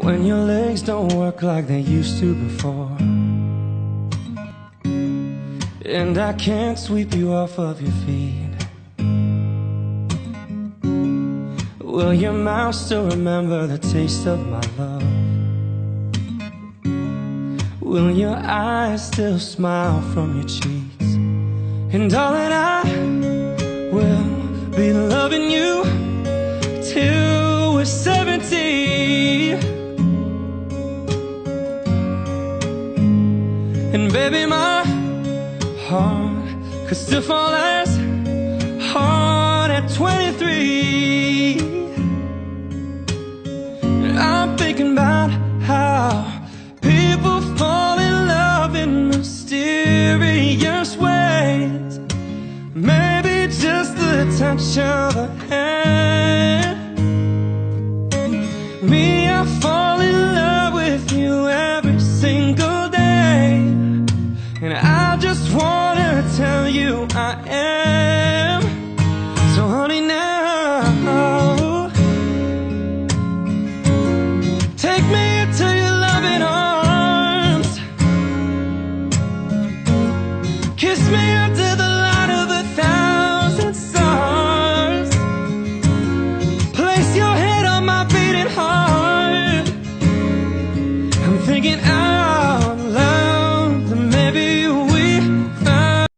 when your legs don't work like they used to before, and I can't sweep you off of your feet. Will your mouth still remember the taste of my love? Will your eyes still smile from your cheeks? And darling, I will be loving you till we're 70. And baby, my heart could still fall as hard at 23. And I'm thinking about how people fall in love in mysterious ways. Maybe just the touch of a hand. Me, I fall in love with you every single day, and I just wanna tell you I am. So honey, now take me into your loving arms. Kiss me under the light of 1,000 stars. Place your head on my beating heart. I'm thinking